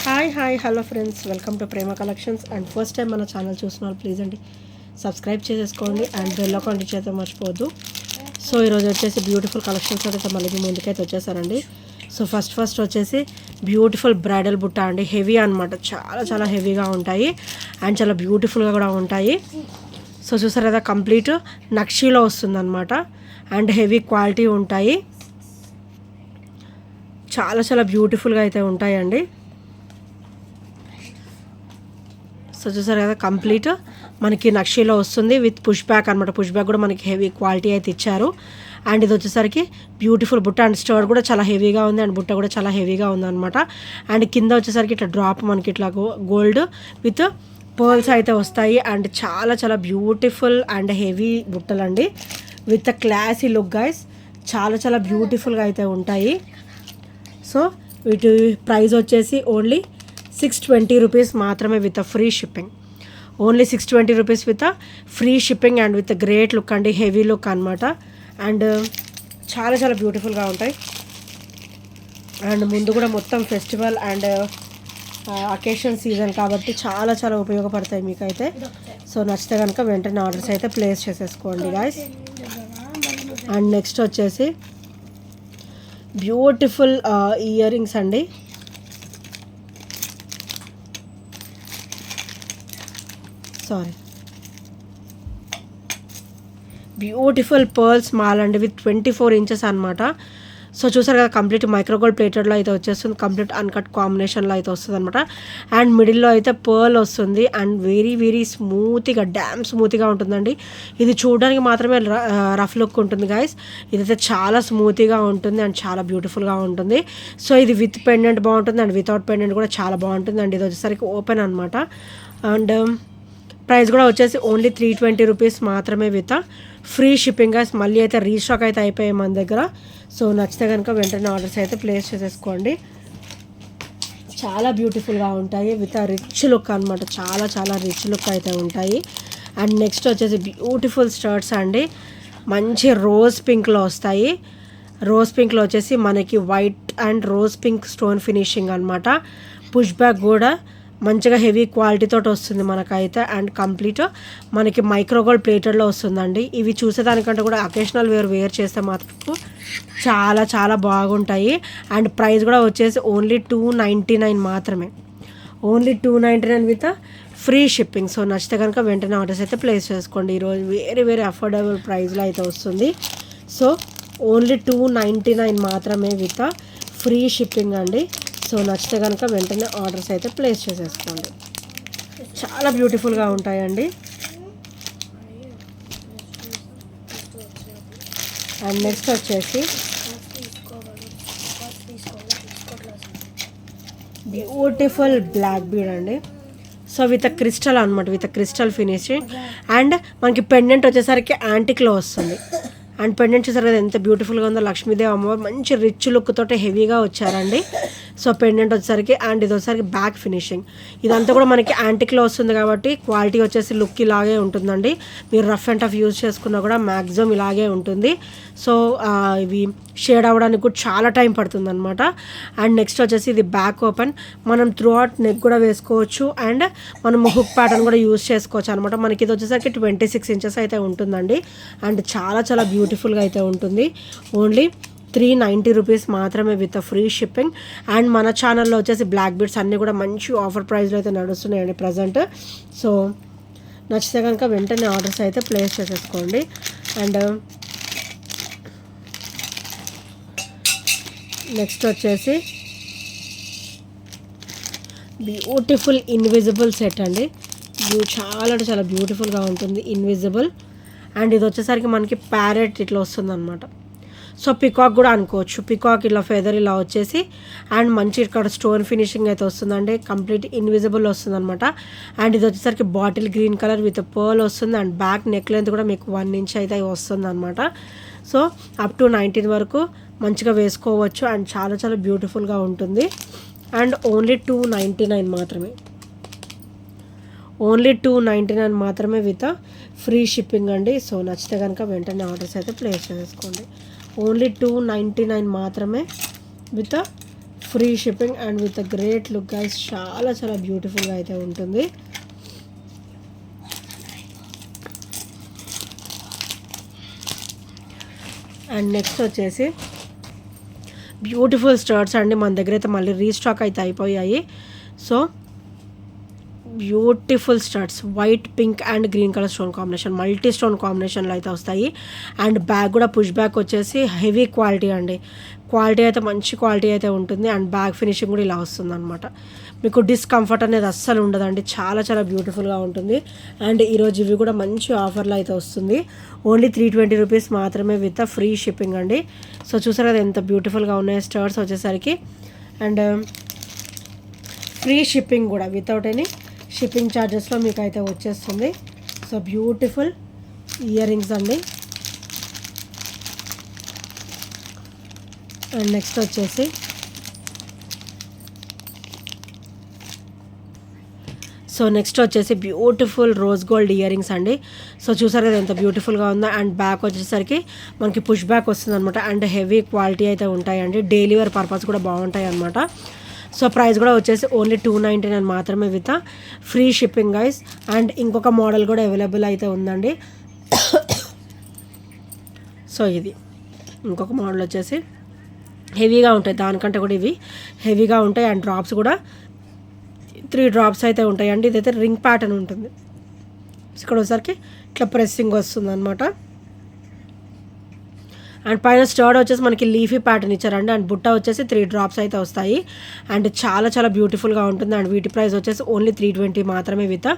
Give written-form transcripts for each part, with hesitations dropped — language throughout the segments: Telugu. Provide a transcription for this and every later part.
Hi hello friends, welcome to Prema collections. And first time మన ఛానల్ చూస్తున్నారు ప్లీజ్ అండి సబ్స్క్రైబ్ చేసేసుకోండి అండ్ బెల్ ఐకాన్ చేస్తే మర్చిపోవద్దు. సో ఈరోజు వచ్చేసి బ్యూటిఫుల్ కలెక్షన్స్ అయితే మళ్ళీ ముందుకైతే వచ్చేసారండి. సో ఫస్ట్ వచ్చేసి బ్యూటిఫుల్ బ్రైడల్ బుట్ట అండి. హెవీ అనమాట, చాలా హెవీగా ఉంటాయి అండ్ చాలా బ్యూటిఫుల్గా కూడా ఉంటాయి. సో చూసారు కదా, కంప్లీట్ నక్షీలో వస్తుందన్నమాట అండ్ హెవీ క్వాలిటీ ఉంటాయి. చాలా బ్యూటిఫుల్గా అయితే ఉంటాయండి. సో చూసారు కదా, కంప్లీట్ మనకి నక్షీలో వస్తుంది విత్ పుష్ బ్యాక్ అనమాట. పుష్ బ్యాక్ కూడా మనకి హెవీ క్వాలిటీ అయితే ఇచ్చారు. అండ్ ఇది వచ్చేసరికి బ్యూటిఫుల్ బుట్ట అండ్ స్టోర్ కూడా చాలా హెవీగా ఉంది అండ్ బుట్ట కూడా చాలా హెవీగా ఉందన్నమాట. అండ్ కింద వచ్చేసరికి ఇట్లా డ్రాప్ మనకి ఇట్లా గోల్డ్ విత్ పర్ల్స్ అయితే వస్తాయి. అండ్ చాలా బ్యూటిఫుల్ అండ్ హెవీ బుట్టలండి విత్ క్లాసీ లుక్ గైస్. చాలా బ్యూటిఫుల్గా అయితే ఉంటాయి. సో వీటి ప్రైస్ వచ్చేసి ఓన్లీ 620 రూపీస్ మాత్రమే with free shipping. Only 620 rupees with free shipping and with great look అండి, హెవీ లుక్ అనమాట. అండ్ చాలా బ్యూటిఫుల్గా ఉంటాయి. అండ్ ముందు కూడా మొత్తం ఫెస్టివల్ అండ్ అకేషన్ సీజన్ కాబట్టి చాలా ఉపయోగపడతాయి మీకైతే. సో నచ్చితే కనుక వెంటనే ఆర్డర్స్ అయితే ప్లేస్ చేసేసుకోండి గాయస్. అండ్ నెక్స్ట్ వచ్చేసి బ్యూటిఫుల్ ఇయర్ రింగ్స్ అండి. బ్యూటిఫుల్ పర్ల్స్ మాల్ అండి విత్ 24 ఇంచెస్ అనమాట. సో చూసారు కదా, కంప్లీట్ మైక్రోగోల్డ్ ప్లేటెడ్లో అయితే వచ్చేస్తుంది. కంప్లీట్ అన్కట్ కాంబినేషన్లో అయితే వస్తుంది అనమాట. అండ్ మిడిల్లో అయితే పర్ల్ వస్తుంది అండ్ వెరీ స్మూత్గా స్మూత్గా ఉంటుందండి. ఇది చూడడానికి మాత్రమే రఫ్ లుక్ ఉంటుంది గాయస్. ఇదైతే చాలా స్మూత్గా ఉంటుంది అండ్ చాలా బ్యూటిఫుల్గా ఉంటుంది. సో ఇది విత్ పెండెంట్ బాగుంటుంది అండ్ వితౌట్ పెండెంట్ కూడా చాలా బాగుంటుంది. అండ్ ఇది వచ్చేసరికి ఓపెన్ అనమాట. అండ్ ప్రైస్ కూడా వచ్చేసి ఓన్లీ 320 రూపీస్ మాత్రమే విత్ ఫ్రీ షిప్పింగ్ గాయస్. మళ్ళీ అయితే రీస్టాక్ అయితే అయిపోయాయి మన దగ్గర. సో నచ్చితే కనుక వెంటనే ఆర్డర్స్ అయితే ప్లేస్ చేసేసుకోండి. చాలా బ్యూటిఫుల్గా ఉంటాయి విత్ రిచ్ లుక్ అనమాట. చాలా రిచ్ లుక్ అయితే ఉంటాయి. అండ్ నెక్స్ట్ వచ్చేసి బ్యూటిఫుల్ స్టర్ట్స్ అండి. మంచి రోజ్ పింక్లో వస్తాయి. రోజ్ పింక్లో వచ్చేసి మనకి white and rose pink stone finishing అనమాట. పుష్ బ్యాక్ కూడా మంచిగా హెవీ క్వాలిటీతో వస్తుంది మనకైతే. అండ్ కంప్లీట్ మనకి మైక్రోగోల్డ్ ప్లేటెడ్లో వస్తుందండి. ఇవి చూసేదానికంటే కూడా అకేషనల్ వేర్ చేస్తే మాత్రం చాలా బాగుంటాయి. అండ్ ప్రైస్ కూడా వచ్చేసి ఓన్లీ 299 మాత్రమే. Only 299 with free shipping. So నచ్చితే కనుక వెంటనే ఆర్డర్స్ అయితే ప్లేస్ చేసుకోండి. ఈరోజు వెరీ అఫోర్డబుల్ ప్రైస్లో అయితే వస్తుంది. సో ఓన్లీ 299 మాత్రమే విత్ ఫ్రీ షిప్పింగ్ అండి. సో నచ్చితే కనుక వెంటనే ఆర్డర్స్ అయితే ప్లేస్ చేసేసుకోండి. చాలా బ్యూటిఫుల్గా ఉంటాయండి. అండ్ నెక్స్ట్ వచ్చేసి బ్యూటిఫుల్ బ్లాక్ బీడ్ అండి. సో విత్ క్రిస్టల్ అనమాట, విత్ క్రిస్టల్ ఫినిషింగ్. అండ్ మనకి పెండెంట్ వచ్చేసరికి యాంటిక్లో వస్తుంది. అండ్ పెండెంట్ చూసారు కదా ఎంత బ్యూటిఫుల్గా ఉందో. లక్ష్మీదేవి అమ్మవారు మంచి రిచ్ లుక్ తోటి హెవీగా వచ్చారండి. సో పెండెంట్ వచ్చేసరికి అండ్ ఇది వచ్చేసరికి బ్యాక్ ఫినిషింగ్. ఇదంతా కూడా మనకి యాంటిక్లో వస్తుంది కాబట్టి క్వాలిటీ వచ్చేసి లుక్ ఇలాగే ఉంటుందండి. మీరు రఫ్ అండ్ టఫ్ యూజ్ చేసుకున్నా కూడా మ్యాక్సిమం ఇలాగే ఉంటుంది. సో ఇవి షేడ్ అవ్వడానికి కూడా చాలా టైం పడుతుంది అనమాట. అండ్ నెక్స్ట్ వచ్చేసి ఇది బ్యాక్ ఓపెన్. మనం త్రూ అవుట్ నెక్ కూడా వేసుకోవచ్చు అండ్ మనం హుక్ ప్యాటర్న్ కూడా యూజ్ చేసుకోవచ్చు అనమాట. మనకి ఇది వచ్చేసరికి 26 ఇంచెస్ అయితే ఉంటుందండి. అండ్ చాలా బ్యూటిఫుల్గా అయితే ఉంటుంది. ఓన్లీ 390 రూపీస్ మాత్రమే విత్ ఫ్రీ షిప్పింగ్. అండ్ మన ఛానల్లో వచ్చేసి బ్లాక్ బీడ్స్ అన్నీ కూడా మంచి ఆఫర్ ప్రైస్లో అయితే నడుస్తున్నాయండి ప్రజెంట్. సో నచ్చితే కనుక వెంటనే ఆర్డర్స్ అయితే ప్లేస్ చేసేసుకోండి. అండ్ నెక్స్ట్ వచ్చేసి బ్యూటిఫుల్ ఇన్విజిబుల్ సెట్ అండి. చాలా బ్యూటిఫుల్గా ఉంటుంది ఇన్విజిబుల్. అండ్ ఇది వచ్చేసరికి మనకి ప్యారెట్ ఇట్లా వస్తుంది అనమాట. సో పికాక్ కూడా అనుకోవచ్చు. పికాక్ ఇలా ఫెదర్ ఇలా వచ్చేసి అండ్ మంచి ఇక్కడ స్టోన్ ఫినిషింగ్ అయితే వస్తుందండి. కంప్లీట్ ఇన్విజిబుల్ వస్తుంది అనమాట. అండ్ ఇది వచ్చేసరికి bottle green colour with pearl వస్తుంది. అండ్ బ్యాక్ నెక్ లెంత్ కూడా మీకు 1 ఇంచ్ అయితే వస్తుంది అనమాట. సో అప్ టు 19 వరకు మంచిగా వేసుకోవచ్చు. అండ్ చాలా బ్యూటిఫుల్గా ఉంటుంది. అండ్ ఓన్లీ 299 మాత్రమే. ఓన్లీ 299 మాత్రమే విత్ ఫ్రీ షిప్పింగ్ అండి. సో నచ్చితే కనుక వెంటనే ఆర్డర్స్ అయితే ప్లేస్ చేసుకోండి. ఓన్లీ 299 మాత్రమే with free shipping and with a great look guys. చాలా చాలా బ్యూటిఫుల్గా అయితే ఉంటుంది. అండ్ నెక్స్ట్ వచ్చేసి బ్యూటిఫుల్ స్టర్ట్స్ అండి. మన దగ్గర అయితే మళ్ళీ రీస్టాక్ అయితే అయిపోయాయి. So beautiful స్టర్ట్స్ white, pink and green colour stone combination, multi stone కాంబినేషన్లో అయితే వస్తాయి. అండ్ బ్యాగ్ కూడా పుష్ బ్యాక్ వచ్చేసి హెవీ క్వాలిటీ అండి. క్వాలిటీ అయితే మంచి క్వాలిటీ అయితే ఉంటుంది. అండ్ బ్యాగ్ ఫినిషింగ్ కూడా ఇలా వస్తుంది అనమాట. మీకు డిస్కంఫర్ట్ అనేది అస్సలు ఉండదండి. చాలా చాలా బ్యూటిఫుల్గా ఉంటుంది. అండ్ ఈరోజు ఇవి కూడా మంచి ఆఫర్లో అయితే వస్తుంది. ఓన్లీ 320 రూపీస్ మాత్రమే విత్ ఫ్రీ షిప్పింగ్ అండి. సో చూసారు కదా ఎంత బ్యూటిఫుల్గా ఉన్నాయి స్టర్ట్స్ వచ్చేసరికి. అండ్ ఫ్రీ షిప్పింగ్ కూడా వితౌట్ ఎనీ షిప్పింగ్ ఛార్జెస్లో మీకు అయితే వచ్చేస్తుంది. సో బ్యూటిఫుల్ ఇయర్ రింగ్స్ అండి. అండ్ నెక్స్ట్ వచ్చేసి beautiful rose gold ear rings అండి. సో చూసారు కదా ఎంత బ్యూటిఫుల్గా ఉందో. అండ్ బ్యాక్ వచ్చేసరికి మనకి పుష్ బ్యాక్ వస్తుంది అనమాట. అండ్ హెవీ క్వాలిటీ అయితే ఉంటాయండి. డైలీ వేర్ పర్పస్ కూడా బాగుంటాయి అనమాట. సో ప్రైస్ కూడా వచ్చేసి ఓన్లీ 299 మాత్రమే with free shipping guys. And ఇంకొక మోడల్ కూడా అవైలబుల్ అయితే ఉందండి. సో ఇది ఇంకొక మోడల్ వచ్చేసి హెవీగా ఉంటాయి. దానికంటే కూడా ఇవి హెవీగా ఉంటాయి. అండ్ డ్రాప్స్ కూడా 3 డ్రాప్స్ అయితే ఉంటాయండి. ఇదైతే రింగ్ ప్యాటర్న్ ఉంటుంది. ఇక్కడ వచ్చేసరికి ఇట్లా ప్రెస్సింగ్ వస్తుంది అనమాట. అండ్ పైన స్టర్డ్ వచ్చేసి మనకి లీఫీ ప్యాటర్న్ ఇచ్చారండి. అండ్ బుట్ట వచ్చేసి 3 డ్రాప్స్ అయితే వస్తాయి. అండ్ చాలా చాలా బ్యూటిఫుల్గా ఉంటుంది. అండ్ వీటి ప్రైస్ వచ్చేసి ఓన్లీ 320 మాత్రమే విత్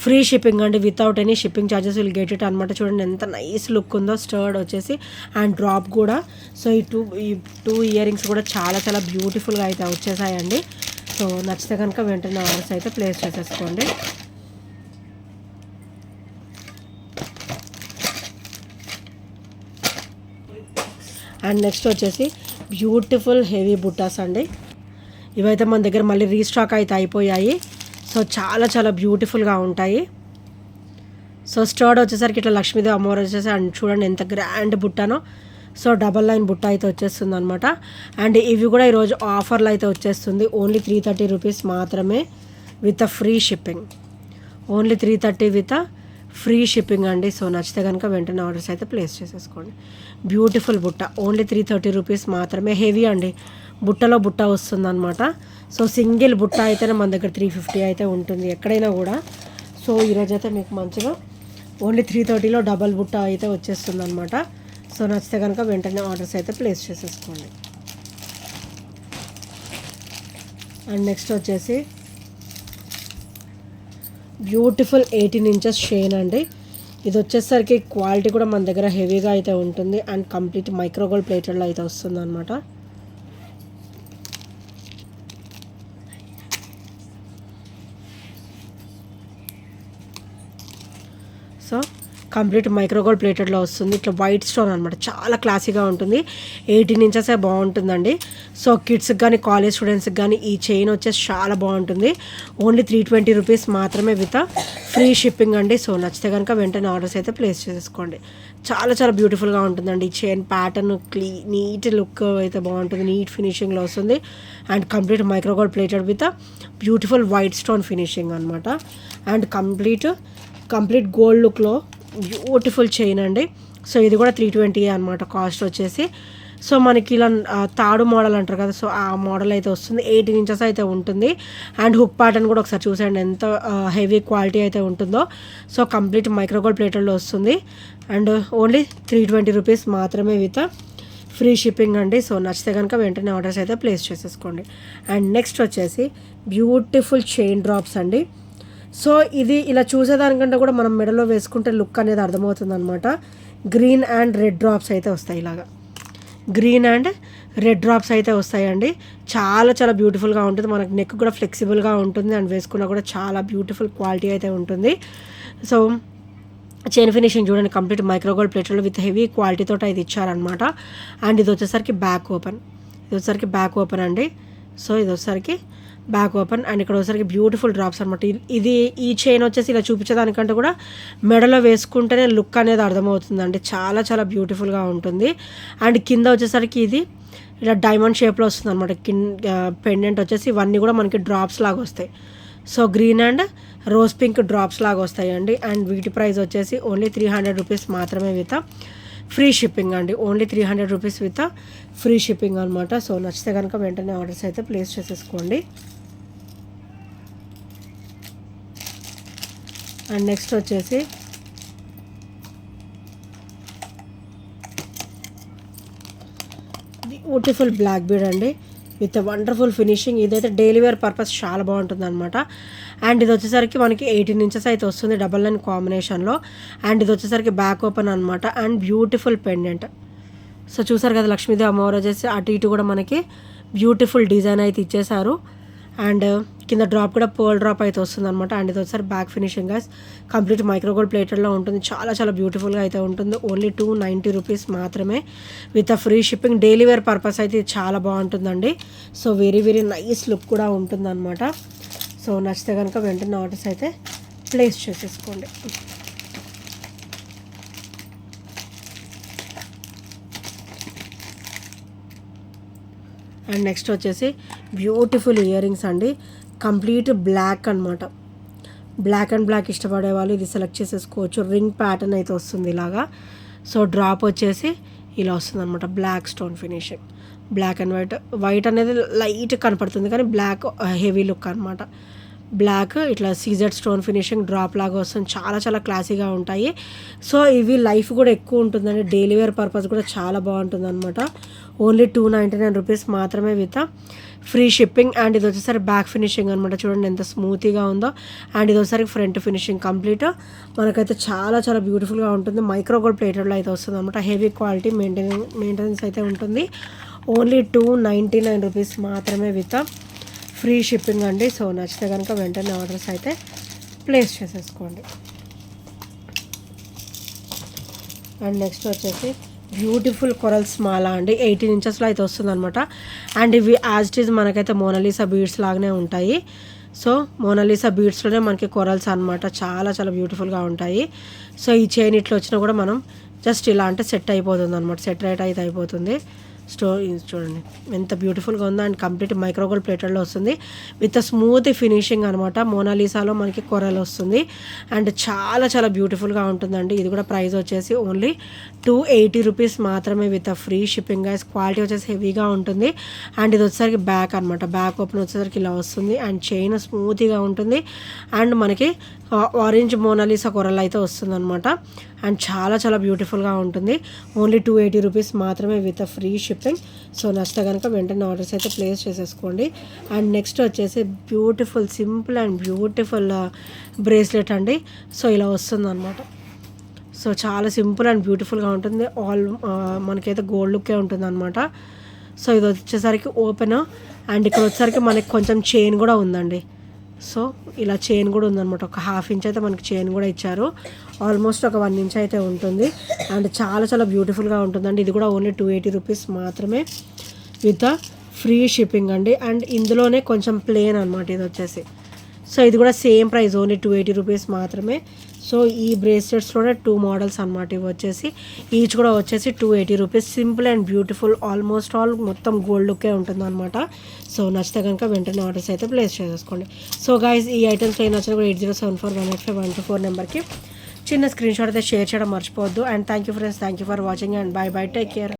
ఫ్రీ షిప్పింగ్ అండి. Without any shipping charges will get it అనమాట. చూడండి ఎంత నైస్ లుక్ ఉందో స్టర్డ్ వచ్చేసి. అండ్ డ్రాప్ కూడా. సో ఈ టూ ఇయర్ రింగ్స్ కూడా చాలా చాలా బ్యూటిఫుల్గా అయితే వచ్చేసాయండి. సో నచ్చితే కనుక వెంటనే ఆర్డర్స్ అయితే ప్లేస్ చేసేసుకోండి. అండ్ నెక్స్ట్ వచ్చేసి బ్యూటిఫుల్ హెవీ బుట్టాస్ అండి. ఇవైతే మన దగ్గర మళ్ళీ రీస్టాక్ అయితే అయిపోయాయి. సో చాలా చాలా బ్యూటిఫుల్గా ఉంటాయి. సో స్టర్డ్ వచ్చేసరికి ఇట్లా లక్ష్మీదేవి అమ్మవారు వచ్చేసి. అండ్ చూడండి ఎంత గ్రాండ్ బుట్టానో. సో డబల్ లైన్ బుట్ట అయితే వచ్చేస్తుంది అనమాట. అండ్ ఇవి కూడా ఈరోజు ఆఫర్లో అయితే వచ్చేస్తుంది. ఓన్లీ 330 రూపీస్ మాత్రమే with free shipping. Only 330 with free shipping అండి. సో నచ్చితే కనుక వెంటనే ఆర్డర్స్ అయితే ప్లేస్ చేసేసుకోండి. బ్యూటిఫుల్ బుట్ట ఓన్లీ 330 రూపీస్ మాత్రమే. హెవీ అండి. బుట్టలో బుట్ట వస్తుంది అనమాట. సో సింగిల్ బుట్ట అయితేనే మన దగ్గర 350 అయితే ఉంటుంది ఎక్కడైనా కూడా. సో ఈరోజైతే మీకు మంచిగా ఓన్లీ 330లో డబల్ బుట్ట అయితే వచ్చేస్తుంది అనమాట. సో నచ్చితే కనుక వెంటనే ఆర్డర్స్ అయితే ప్లేస్ చేసేసుకోండి. అండ్ నెక్స్ట్ వచ్చేసి బ్యూటిఫుల్ 18 ఇంచెస్ చైన్ అండి. ఇది వచ్చేసరికి క్వాలిటీ కూడా మన దగ్గర హెవీగా అయితే ఉంటుంది. అండ్ కంప్లీట్ మైక్రోగోల్డ్ ప్లేటెడ్లో అయితే వస్తుంది అనమాట. సో కంప్లీట్ మైక్రోగోల్డ్ ప్లేటెడ్లో వస్తుంది. ఇట్లా వైట్ స్టోన్ అనమాట. చాలా క్లాసీగా ఉంటుంది. 18 ఇంచెసే బాగుంటుందండి. సో కిడ్స్కి కానీ కాలేజ్ స్టూడెంట్స్కి కానీ ఈ చైన్ వచ్చేసి చాలా బాగుంటుంది. ఓన్లీ 320 రూపీస్ మాత్రమే విత్ ఫ్రీ షిప్పింగ్ అండి. సో నచ్చితే కనుక వెంటనే ఆర్డర్స్ అయితే ప్లేస్ చేసుకోండి. చాలా చాలా బ్యూటిఫుల్గా ఉంటుందండి. ఈ చైన్ ప్యాటర్న్ నీట్ లుక్ అయితే బాగుంటుంది. నీట్ ఫినిషింగ్లో వస్తుంది. And complete micro gold plated with beautiful white stone finishing అనమాట. అండ్ కంప్లీట్ గోల్డ్ లుక్లో బ్యూటిఫుల్ చైన్ అండి. సో ఇది కూడా 320 అనమాట కాస్ట్ వచ్చేసి. సో మనకి ఇలా తాడు మోడల్ అంటారు కదా. సో ఆ మోడల్ అయితే వస్తుంది. 18 ఇంచెస్ అయితే ఉంటుంది. అండ్ హుక్ ప్యాటర్న్ కూడా ఒకసారి చూసేయండి ఎంత హెవీ క్వాలిటీ అయితే ఉంటుందో. సో కంప్లీట్ మైక్రోగోల్డ్ ప్లేటెడ్లో వస్తుంది. అండ్ ఓన్లీ 320 రూపీస్ మాత్రమే విత్ ఫ్రీ షిప్పింగ్ అండి. సో నచ్చితే కనుక వెంటనే ఆర్డర్స్ అయితే ప్లేస్ చేసేసుకోండి. అండ్ నెక్స్ట్ వచ్చేసి బ్యూటిఫుల్ చైన్ డ్రాప్స్ అండి. సో ఇది ఇలా చూసేదానికంటే కూడా మనం మెడలో వేసుకుంటే లుక్ అనేది అర్థమవుతుంది అనమాట. గ్రీన్ అండ్ రెడ్ డ్రాప్స్ అయితే వస్తాయి. ఇలాగా గ్రీన్ అండ్ రెడ్ డ్రాప్స్ అయితే వస్తాయండి. చాలా చాలా బ్యూటిఫుల్గా ఉంటుంది. మనకు నెక్ కూడా ఫ్లెక్సిబుల్గా ఉంటుంది. అండ్ వేసుకున్నా కూడా చాలా బ్యూటిఫుల్ క్వాలిటీ అయితే ఉంటుంది. సో చైన్ ఫినిషింగ్ చూడండి. కంప్లీట్ మైక్రోగోల్డ్ ప్లేట్లో విత్ హెవీ క్వాలిటీతో అయితే ఇచ్చారనమాట. అండ్ ఇది వచ్చేసరికి బ్యాక్ ఓపెన్ అండి. సో ఇది వచ్చేసరికి బ్యాక్ ఓపెన్. అండ్ ఇక్కడ వచ్చేసరికి బ్యూటిఫుల్ డ్రాప్స్ అనమాట. ఈ చైన్ వచ్చేసి ఇలా చూపించేదానికంటే కూడా మెడలో వేసుకుంటేనే లుక్ అనేది అర్థమవుతుందండి. చాలా చాలా బ్యూటిఫుల్గా ఉంటుంది. అండ్ కింద వచ్చేసరికి ఇది ఇలా డైమండ్ షేప్లో వస్తుంది అనమాట. పెండెంట్ వచ్చేసి ఇవన్నీ కూడా మనకి డ్రాప్స్ లాగా వస్తాయి. So green and rose pink drops లాగా వస్తాయండి. అండ్ వీటి ప్రైస్ వచ్చేసి ఓన్లీ 300 రూపీస్ మాత్రమే విత్ ఫ్రీ షిప్పింగ్ అండి. Only 300 rupees with free shipping అనమాట. సో నచ్చితే కనుక వెంటనే ఆర్డర్స్ అయితే ప్లేస్ చేసేసుకోండి. అండ్ నెక్స్ట్ వచ్చేసి బ్యూటిఫుల్ బ్లాక్ బీడ్ అండి విత్ వండర్ఫుల్ ఫినిషింగ్. ఇదైతే డైలీ వేర్ పర్పస్ చాలా బాగుంటుంది అనమాట. అండ్ ఇది వచ్చేసరికి మనకి 18 ఇంచెస్ అయితే వస్తుంది 9 కాంబినేషన్లో. అండ్ ఇది వచ్చేసరికి బ్యాక్ ఓపెన్ అనమాట. And beautiful pendant. సో చూసారు కదా లక్ష్మీదేవి అమ్మవారు వచ్చేసి అటు ఇటు కూడా మనకి బ్యూటిఫుల్ డిజైన్ అయితే ఇచ్చేసారు. అండ్ కింద డ్రాప్ కూడా పర్ల్ డ్రాప్ అయితే వస్తుంది అనమాట. అండ్ ఇది వచ్చేసరి back finishing guys complete micro gold ప్లేటెడ్లో ఉంటుంది. చాలా చాలా బ్యూటిఫుల్గా అయితే ఉంటుంది. ఓన్లీ 290 రూపీస్ మాత్రమే with free shipping. Daily wear purpose అయితే ఇది చాలా బాగుంటుందండి. So very very nice look కూడా ఉంటుందన్నమాట. సో నచ్చితే కనుక వెంటనే ఆర్డర్స్ అయితే ప్లేస్ చేసేసుకోండి. అండ్ నెక్స్ట్ వచ్చేసి బ్యూటిఫుల్ ఇయర్ రింగ్స్ అండి. కంప్లీట్ బ్లాక్ అనమాట. బ్లాక్ అండ్ బ్లాక్ ఇష్టపడే వాళ్ళు ఇది సెలెక్ట్ చేసేసుకోవచ్చు. రింగ్ ప్యాటర్న్ అయితే వస్తుంది ఇలాగా. సో డ్రాప్ వచ్చేసి ఇలా వస్తుంది అనమాట. Black stone finishing. Black and white అనేది లైట్ కనపడుతుంది కానీ బ్లాక్ హెవీ లుక్ అనమాట. బ్లాక్ ఇట్లా సీజెడ్ స్టోన్ ఫినిషింగ్ డ్రాప్ లాగా వస్తుంది. చాలా చాలా క్లాసీగా ఉంటాయి. సో ఇవి లైఫ్ కూడా ఎక్కువ ఉంటుందండి. డైలీ వేర్ పర్పస్ కూడా చాలా బాగుంటుంది అనమాట. ఓన్లీ 299 రూపీస్ మాత్రమే విత్ ఫ్రీ షిప్పింగ్. అండ్ ఇది వచ్చేసరి బ్యాక్ ఫినిషింగ్ అనమాట. చూడండి ఎంత స్మూతీగా ఉందో. అండ్ ఇది వచ్చేసరికి ఫ్రంట్ ఫినిషింగ్ కంప్లీట్ మనకైతే చాలా చాలా బ్యూటిఫుల్గా ఉంటుంది. మైక్రోగోల్డ్ ప్లేటెడ్లో అయితే వస్తుంది అనమాట. హెవీ క్వాలిటీ మెయింటెనెన్స్ అయితే ఉంటుంది. ఓన్లీ 299 రూపీస్ మాత్రమే విత్ ఫ్రీ షిప్పింగ్ అండి. సో నచ్చితే కనుక వెంటనే ఆర్డర్స్ అయితే ప్లేస్ చేసేసుకోండి. అండ్ నెక్స్ట్ వచ్చేసి బ్యూటిఫుల్ కొరల్స్ మాల అండి. 18 ఇంచెస్లో అయితే వస్తుంది అనమాట. అండ్ ఇవి యాజ్ ఇట్ ఈజ్ మనకైతే మోనాలిసా బీడ్స్ లాగానే ఉంటాయి. సో మోనాలిసా బీడ్స్లోనే మనకి కొరల్స్ అనమాట. చాలా చాలా బ్యూటిఫుల్గా ఉంటాయి. సో ఈ చైన్ ఇట్లా వచ్చినా కూడా మనం జస్ట్ ఇలా అంటే సెట్ అయిపోతుంది అనమాట. సెట్ రైట్ అయితే అయిపోతుంది. చూడండి ఎంత బ్యూటిఫుల్గా ఉందో. అండ్ కంప్లీట్ మైక్రోగోల్డ్ ప్లేటెడ్లో వస్తుంది విత్ స్మూత్ ఫినిషింగ్ అనమాట. మోనాలిసాలో మనకి కొరల్ వస్తుంది. అండ్ చాలా చాలా బ్యూటిఫుల్గా ఉంటుందండి. ఇది కూడా ప్రైస్ వచ్చేసి ఓన్లీ 280 రూపీస్ మాత్రమే with free shipping guys. Quality వచ్చేసి హెవీగా ఉంటుంది. అండ్ ఇది వచ్చేసరికి బ్యాక్ అనమాట. బ్యాక్ ఓపెన్ వచ్చేసరికి ఇలా వస్తుంది. అండ్ చైన్ స్మూత్గా ఉంటుంది. అండ్ మనకి ఆరెంజ్ మోనాలిసా కొరల్ అయితే వస్తుంది అనమాట. అండ్ చాలా చాలా బ్యూటిఫుల్గా ఉంటుంది. ఓన్లీ 280 రూపీస్ మాత్రమే విత్ ఫ్రీ షిప్పింగ్. సో నచ్చితే కనుక వెంటనే ఆర్డర్స్ అయితే ప్లేస్ చేసేసుకోండి. అండ్ నెక్స్ట్ వచ్చేసి beautiful simple and beautiful bracelet అండి. సో ఇలా వస్తుంది అనమాట. సో చాలా సింపుల్ అండ్ బ్యూటిఫుల్గా ఉంటుంది. మనకైతే గోల్డ్ లుక్కే ఉంటుంది అనమాట. సో ఇది వచ్చేసరికి ఓపెన్. అండ్ ఇక్కడ వచ్చేసరికి మనకి కొంచెం చైన్ కూడా ఉందండి. సో ఇలా చైన్ కూడా ఉందన్నమాట. ఒక 1/2 ఇంచ్ అయితే మనకి చైన్ కూడా ఇచ్చారు. ఆల్మోస్ట్ ఒక 1 ఇంచ్ అయితే ఉంటుంది. అండ్ చాలా చాలా బ్యూటిఫుల్గా ఉంటుందండి. ఇది కూడా ఓన్లీ 280 రూపీస్ మాత్రమే విత్ ఫ్రీ షిప్పింగ్ అండి. అండ్ ఇందులోనే కొంచెం ప్లేన్ అనమాట ఇది వచ్చేసి. సో ఇది కూడా సేమ్ ప్రైస్ ఓన్లీ 280 రూపీస్ మాత్రమే. సో ఈ బ్రేస్లెట్స్లోనే 2 మోడల్స్ అనమాట. ఇవి వచ్చేసి ఈచ్ కూడా వచ్చేసి 280 rupees. Simple and beautiful almost all మొత్తం గోల్డ్ లుక్కే ఉంటుంది అనమాట. సో నచ్చితే కనుక వెంటనే ఆర్డర్స్ అయితే ప్లేస్ చేసేసుకోండి. సో గైస్ ఈ ఐటమ్స్ ఏ నచ్చినా కూడా 8074185124 నెంబర్కి చిన్న స్క్రీన్ షాట్ అయితే షేర్ చేయడం మర్చిపోవద్దు. And thank you friends. Thank you for watching and by by. Take care.